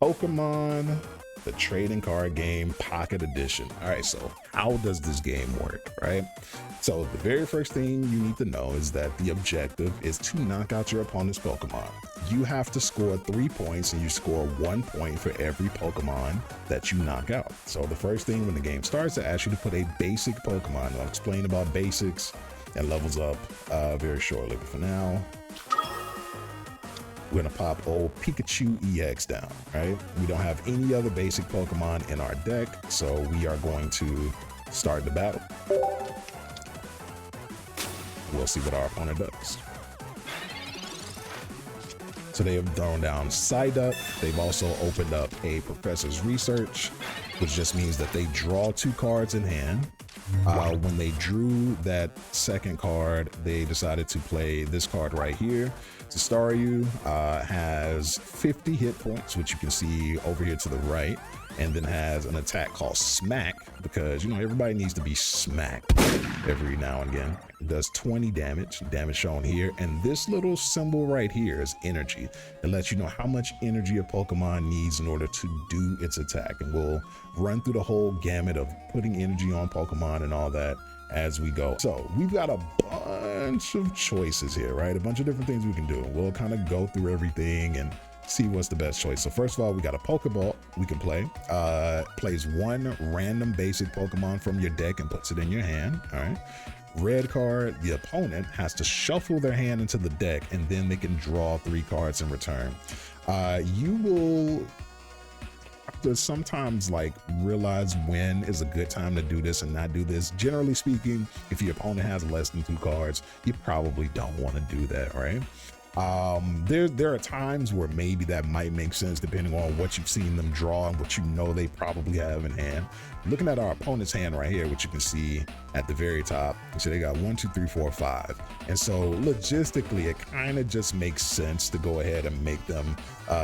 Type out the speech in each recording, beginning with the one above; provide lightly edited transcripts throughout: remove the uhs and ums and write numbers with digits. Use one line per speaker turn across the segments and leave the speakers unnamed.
Pokemon, the trading card game Pocket Edition. All right, so how does this game work, right? So the very first thing you need to know is that the objective is to knock out your opponent's Pokemon. You have to score 3 points, and you score 1 point for every Pokemon that you knock out. So the first thing when the game starts, it asks you to put a basic Pokemon. I'll explain about basics and levels up very shortly. But for now, we're gonna pop old Pikachu EX down, right? We don't have any other basic Pokemon in our deck, so we are going to start the battle. We'll see what our opponent does. So they have thrown down Psyduck. They've also opened up a Professor's Research, which just means that they draw 2 cards in hand. When they drew that second card, they decided to play this card right here. Staryu has 50 hit points, which you can see over here to the right, and then has an attack called Smack, because, you know, everybody needs to be smacked every now and again. It does 20 damage shown here, and this little symbol right here is energy. It lets you know how much energy a Pokemon needs in order to do its attack, and we'll run through the whole gamut of putting energy on Pokemon and all that as we go. So we've got a bunch of choices here, right? A bunch of different things we can do. We'll kind of go through everything and see what's the best choice. So first of all, we got a Pokeball we can play. Plays 1 random basic Pokemon from your deck and puts it in your hand. All right. Red card, the opponent has to shuffle their hand into the deck, and then they can draw 3 cards in return. You will have to sometimes like realize when is a good time to do this and not do this. Generally speaking, if your opponent has less than 2 cards, you probably don't want to do that, right? There are times where maybe that might make sense depending on what you've seen them draw and what you know they probably have in hand. Looking at our opponent's hand right here, which you can see at the very top, so they got 1, 2, 3, 4, 5, and so logistically it kind of just makes sense to go ahead and make them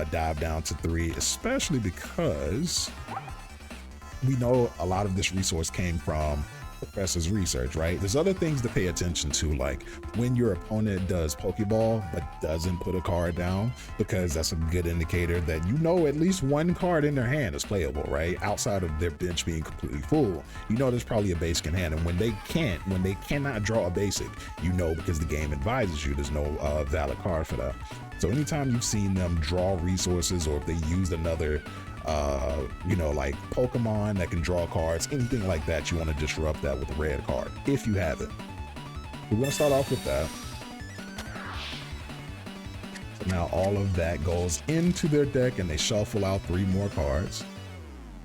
dive down to 3, especially because we know a lot of this resource came from Professor's Research, right? There's other things to pay attention to, like when your opponent does Pokeball but doesn't put a card down, because that's a good indicator that you know at least 1 card in their hand is playable, right? Outside of their bench being completely full, you know there's probably a basic in hand, and when they cannot draw a basic, you know, because the game advises you there's no valid card for that. So anytime you've seen them draw resources, or if they used another you know, like Pokemon that can draw cards, anything like that, you want to disrupt that with a red card if you have it. We're going to start off with that. So now all of that goes into their deck, and they shuffle out 3 more cards.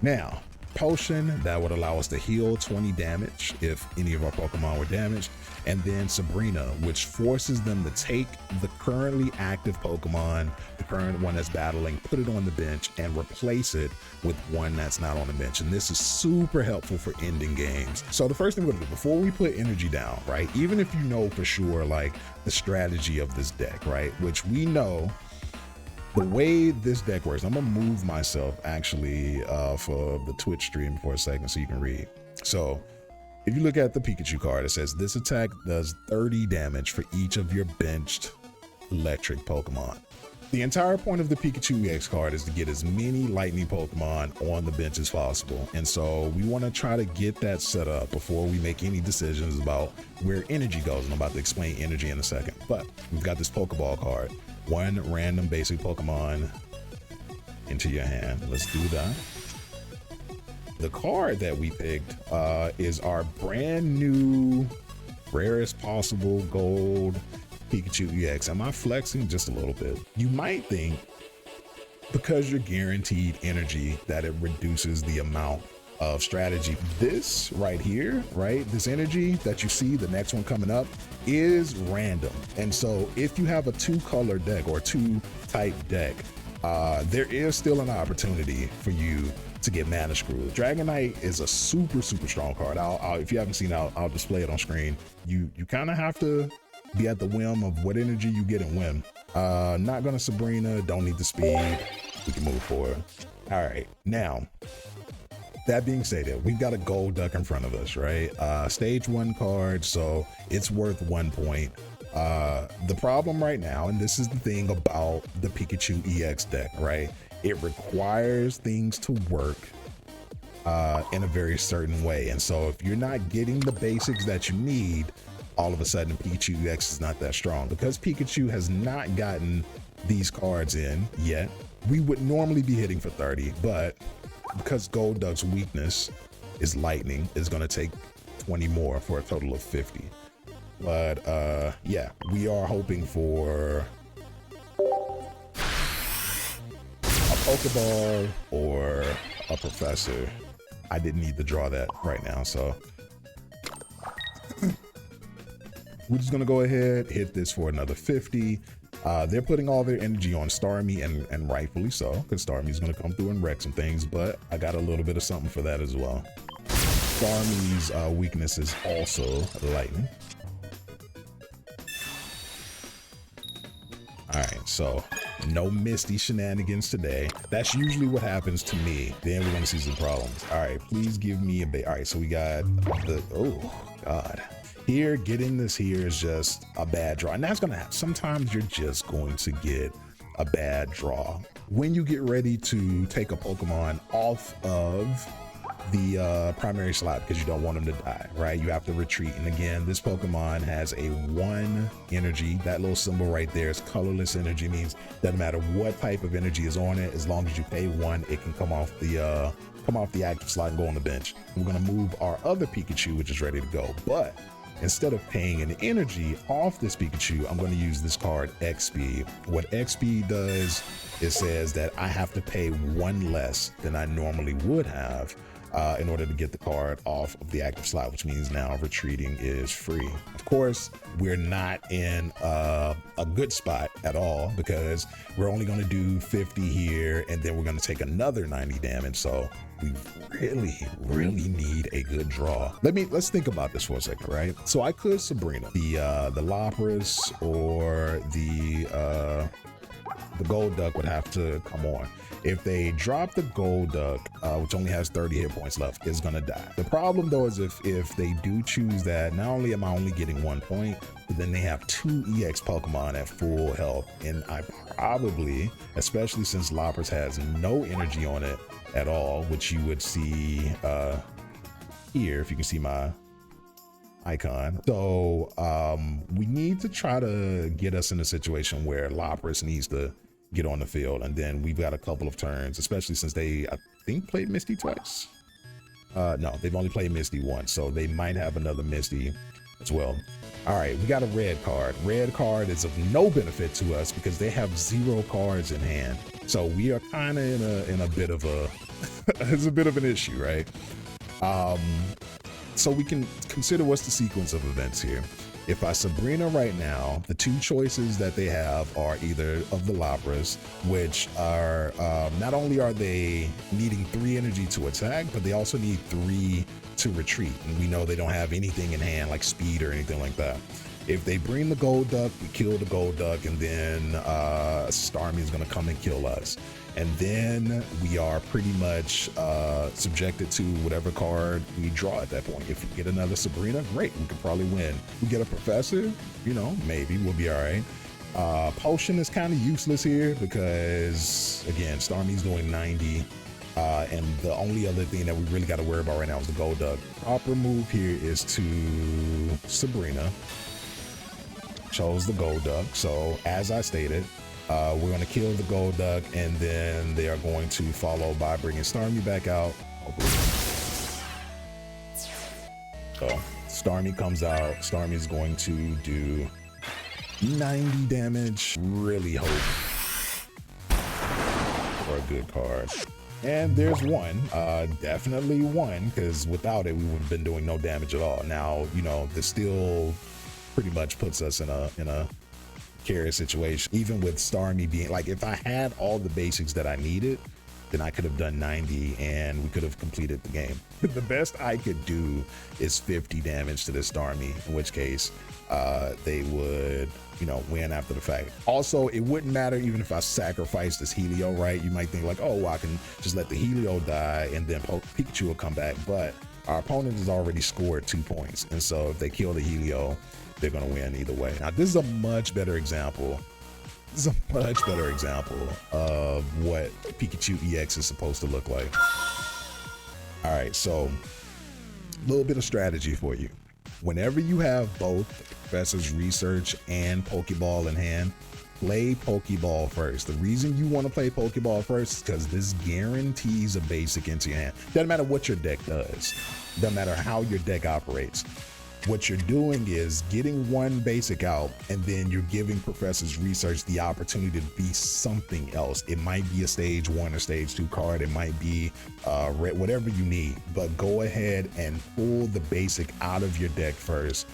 Now, Potion, that would allow us to heal 20 damage if any of our Pokemon were damaged. And then Sabrina, which forces them to take the currently active Pokemon, the current one that's battling, put it on the bench and replace it with one that's not on the bench. And this is super helpful for ending games. So the first thing we're gonna do before we put energy down, right? Even if you know for sure like the strategy of this deck, right? Which we know the way this deck works. I'm gonna move myself actually for the Twitch stream for a second so you can read. So if you look at the Pikachu card, it says this attack does 30 damage for each of your benched electric Pokemon. The entire point of the Pikachu EX card is to get as many lightning Pokemon on the bench as possible. And so we want to try to get that set up before we make any decisions about where energy goes. And I'm about to explain energy in a second, but we've got this Pokeball card. 1 random basic Pokemon into your hand. Let's do that. The card that we picked is our brand new rarest possible gold Pikachu EX. Am I flexing just a little bit? You might think because you're guaranteed energy that it reduces the amount of strategy. This right here, right? This energy that you see, the next one coming up, is random. And so if you have a 2-color deck or 2-type deck, there is still an opportunity for you to get mana screwed. Dragonite is a super strong card. If you haven't seen it, I'll display it on screen. You kind of have to be at the whim of what energy you get and when. Not gonna Sabrina, don't need the speed. We can move forward. All right, now, that being said, we've got a gold duck in front of us, right? Stage 1 card, so it's worth 1 point. The problem right now, and this is the thing about the Pikachu EX deck, right, it requires things to work in a very certain way. And so if you're not getting the basics that you need, all of a sudden Pikachu EX is not that strong. Because Pikachu has not gotten these cards in yet, we would normally be hitting for 30, but because Golduck's weakness is lightning, it's going to take 20 more for a total of 50. But yeah, we are hoping for a Pokeball or a Professor. I didn't need to draw that right now, so we're just gonna go ahead, hit this for another 50. They're putting all their energy on Starmie, and rightfully so, because Starmie's gonna come through and wreck some things, but I got a little bit of something for that as well. Starmie's weakness is also lightning. All right, so no Misty shenanigans today. That's usually what happens to me. Then we're gonna see some problems. All right, please give me a bit. All right, so we got the, oh God. Here, getting this here is just a bad draw. And that's gonna happen. Sometimes you're just going to get a bad draw. When you get ready to take a Pokemon off of the primary slot because you don't want them to die, right? You have to retreat. And again, this Pokemon has a 1 energy. That little symbol right there is colorless energy, means doesn't matter what type of energy is on it, as long as you pay 1, it can come off the active slot and go on the bench. We're gonna move our other Pikachu, which is ready to go. But instead of paying an energy off this Pikachu, I'm gonna use this card XP. What XP does, it says that I have to pay 1 less than I normally would have in order to get the card off of the active slot, which means now retreating is free. Of course, we're not in a good spot at all because we're only going to do 50 here, and then we're going to take another 90 damage. So we really need a good draw. Let's think about this for a second, right? So I could Sabrina the Lapras, or the Golduck would have to come on. If they drop the Golduck, which only has 30 hit points left, is gonna die. The problem though is if they do choose that, not only am I only getting 1 point, but then they have 2 EX Pokemon at full health. And I probably, especially since Lapras has no energy on it at all, which you would see here, if you can see my icon. So we need to try to get us in a situation where Lapras needs to get on the field, and then we've got a couple of turns, especially since they, I think, played Misty twice. No, they've only played Misty once, so they might have another Misty as well. All right, we got a red card. Red card is of no benefit to us because they have 0 cards in hand. So we are kind of in a bit of a, it's a bit of an issue, right? So we can consider what's the sequence of events here. If I Sabrina right now, the 2 choices that they have are either of the Lapras, which are, not only are they needing 3 energy to attack, but they also need 3 to retreat. And we know they don't have anything in hand like speed or anything like that. If they bring the Golduck, we kill the Golduck, and then Starmie is gonna come and kill us. And then we are pretty much subjected to whatever card we draw at that point. If we get another Sabrina, great, we could probably win. We get a Professor, you know, maybe we'll be all right. Potion is kind of useless here because, again, Starmie's doing 90. And the only other thing that we really got to worry about right now is the Golduck. Proper move here is to Sabrina. Chose the Golduck. So as I stated, we're going to kill the Golduck, and then they are going to follow by bringing Starmie back out. So Starmie comes out. Starmie's going to do 90 damage. Really hope for a good card. And there's 1, definitely 1, because without it, we would have been doing no damage at all. Now, you know, this still pretty much puts us in a precarious situation. Even with Starmie being, like, if I had all the basics that I needed, then I could have done 90 and we could have completed the game. The best I could do is 50 damage to this Starmie, in which case they would, you know, win after the fact. Also, it wouldn't matter even if I sacrificed this Helio, right? You might think like, oh, well, I can just let the Helio die and then Pikachu will come back, but our opponent has already scored 2 points. And so if they kill the Helio, they're gonna win either way. Now, this is a much better example This is a much better example of what Pikachu EX is supposed to look like. All right, so a little bit of strategy for you. Whenever you have both Professor's Research and Pokeball in hand, play Pokeball first. The reason you want to play Pokeball first is because this guarantees a basic into your hand. Doesn't matter what your deck does. Doesn't matter how your deck operates. What you're doing is getting one basic out, and then you're giving Professor's Research the opportunity to be something else. It might be a stage 1 or stage 2 card. It might be whatever you need, but go ahead and pull the basic out of your deck first,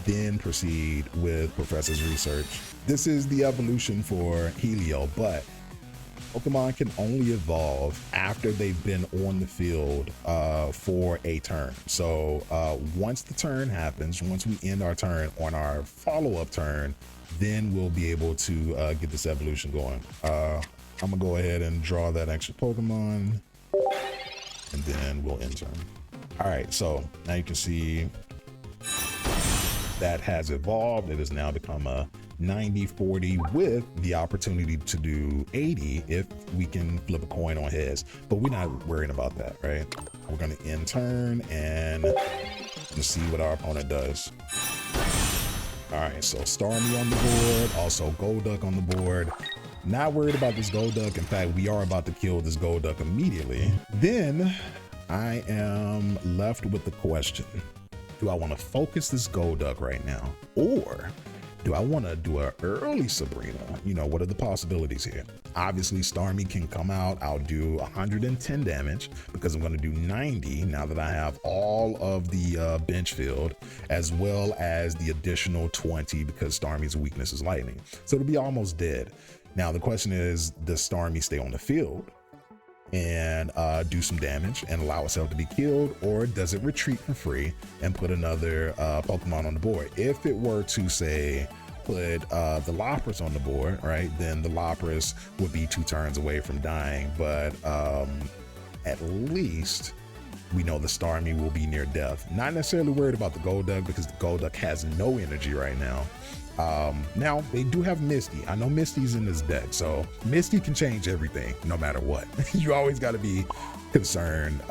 then proceed with Professor's Research. This is the evolution for Helio, but Pokemon can only evolve after they've been on the field for a turn. So once the turn happens, once we end our turn on our follow-up turn, then we'll be able to get this evolution going. I'm gonna go ahead and draw that extra Pokemon, and then we'll end turn. All right, so now you can see that has evolved. It has now become a 90-40 with the opportunity to do 80 if we can flip a coin on heads, but we're not worrying about that, right? We're gonna end turn and see what our opponent does. All right, so Starmie on the board, also Golduck on the board. Not worried about this Golduck. In fact, we are about to kill this Golduck immediately. Then I am left with the question, do I want to focus this Golduck right now, or do I want to do an early Sabrina? You know, what are the possibilities here? Obviously, Starmie can come out. I'll do 110 damage because I'm going to do 90 now that I have all of the bench filled, as well as the additional 20 because Starmie's weakness is lightning. So it'll be almost dead. Now, the question is, does Starmie stay on the field and do some damage and allow itself to be killed, or does it retreat for free and put another Pokemon on the board? If it were to say put the Lapras on the board, right, then the Lapras would be 2 turns away from dying, but at least we know the Starmie will be near death. Not necessarily worried about the Golduck because the Golduck has no energy right now. Now they do have Misty. I know Misty's in this deck, so Misty can change everything no matter what. You always got to be concerned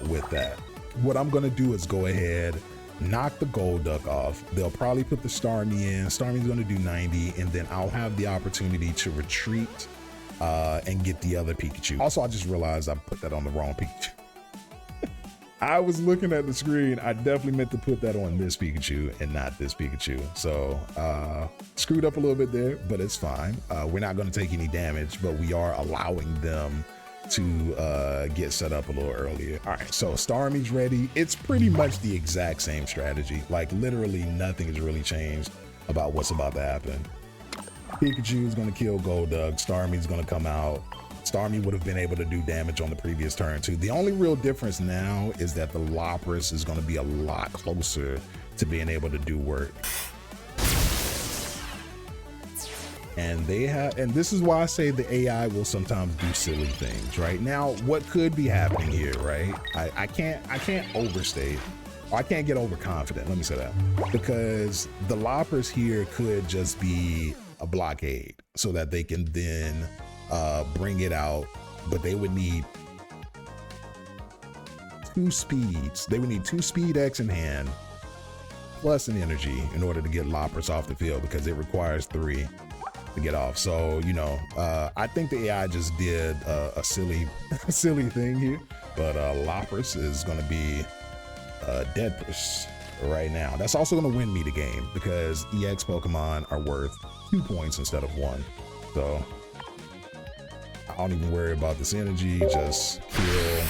with that. What I'm gonna do is go ahead, knock the Golduck off. They'll probably put the Starmie in. Starmie's gonna do 90, and then I'll have the opportunity to retreat and get the other Pikachu. Also, I just realized I put that on the wrong Pikachu. I was looking at the screen. I definitely meant to put that on this Pikachu and not this Pikachu. So screwed up a little bit there, but it's fine. We're not going to take any damage, but we are allowing them to get set up a little earlier. All right, so Starmie's ready. It's pretty much the exact same strategy. Like literally nothing has really changed about what's about to happen. Pikachu is going to kill Golduck. Starmie's going to come out. Starmie would have been able to do damage on the previous turn too. The only real difference now is that the Lapras is going to be a lot closer to being able to do work. And this is why I say the AI will sometimes do silly things, right? Now, what could be happening here, right? I can't overstate, or I can't get overconfident, let me say that, because the Lapras here could just be a blockade so that they can then bring it out, but they would need 2 speeds. They would need 2 speed X in hand plus an energy in order to get Lapras off the field, because it requires 3 to get off. So, you know, I think the AI just did a silly thing here, but Lapras is going to be dead push right now. That's also going to win me the game because EX Pokemon are worth 2 points instead of 1. So I don't even worry about this energy, just kill